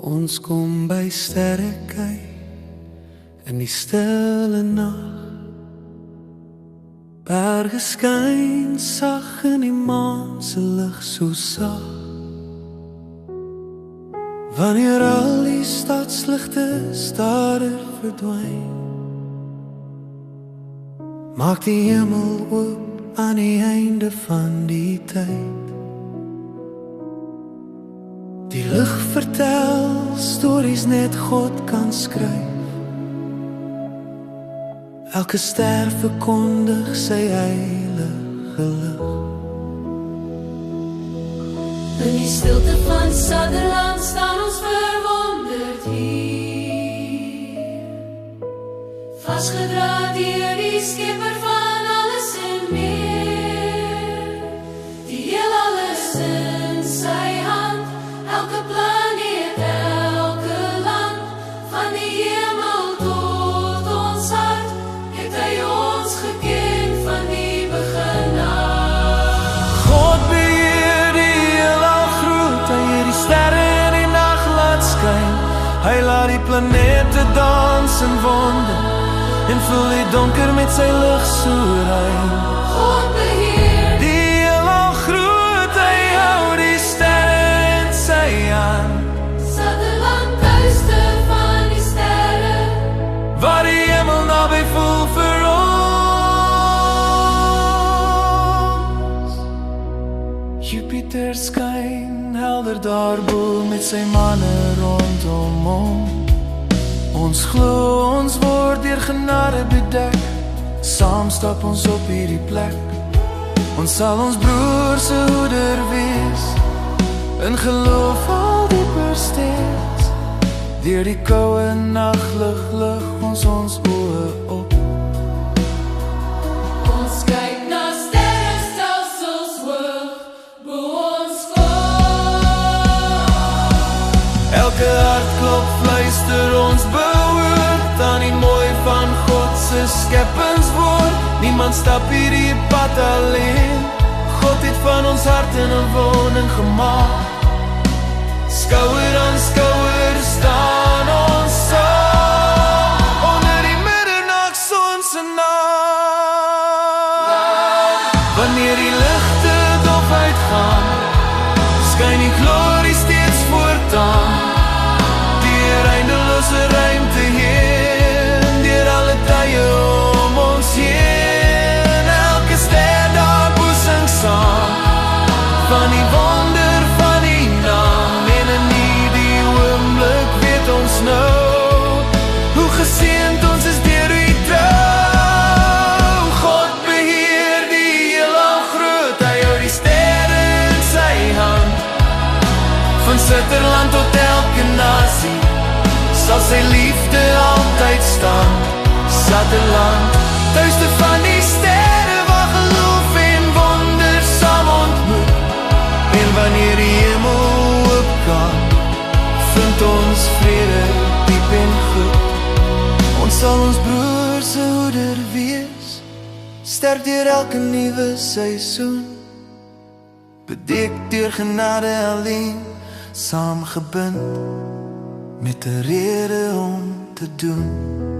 Ons kom by sterre kyk in die stille nag. Berge skyn sag in die maan se lig so sag. Wanneer al die stadsligte stadig verdwyn, maak die hemel oop aan die einde van die tyd. Die lig vertel stories net God kan skryf. Elke ster verkondig sy heilige lig. In die stilte van Sutherland staan ons verwonderd hier, vasgedra deur die Skepper van alles en meer. Die heelal is in sy hand, elke planeet, elke land, van die hemel tot ons hart, het hy ons geken van die begin af. God beheer die heelal groot, hy het die sterre in die nag laat skyn. Hy laat die planete dans in wonder en vul die donker met sy lig so rein. God beheer Die heelal groot, hy hou die sterre in sy hand. Sutherland, tuiste van die sterre, Waar die hemel naby voel vir ons. Jupiter skyn helder daarbo met sy manne rondom hom. Ons glo ons word deur genade bedek, saam stap ons op hierdie plek. Ons sal ons broer se hoeder wees, in geloof al dieper steeds. Deur die koue naglig lig ons oë op. ons kyk na sterrestelsels hoog, bo ons kop. Elke hartklop fluister ons behoort aan die mooi van God se skepingswoord. Niemand stap hierdie pad alleen, God het van ons hart in 'n woning gemaak. Skouer aan skouer staan ons saam, onder die middernagson se naam. Wanneer die ligte dof uitgaan, skyn die glorie steeds voortaan. Deur eindelose ruimte heen, deur alle tye om ons heen. Elke ster daar boesing saam, van die wonder van die naam. En in die oomblik weet ons nou, hoe geseënd ons is deur wie trou. God beheer die heelal groot, hy hou die sterre in sy hand. Van Sutherland tot elke nasie, sal sy liefde altyd staan. Sutherland, tuiste van die sterre, waar geloof en wonder saam ontmoet. En wanneer die hemel oopgaan, vind ons vrede diep en goed. Ons sal ons broer se hoeder wees, sterk deur elke nuwe seisoen. Bedek deur genade alleen, saamgebind met 'n rede om te doen.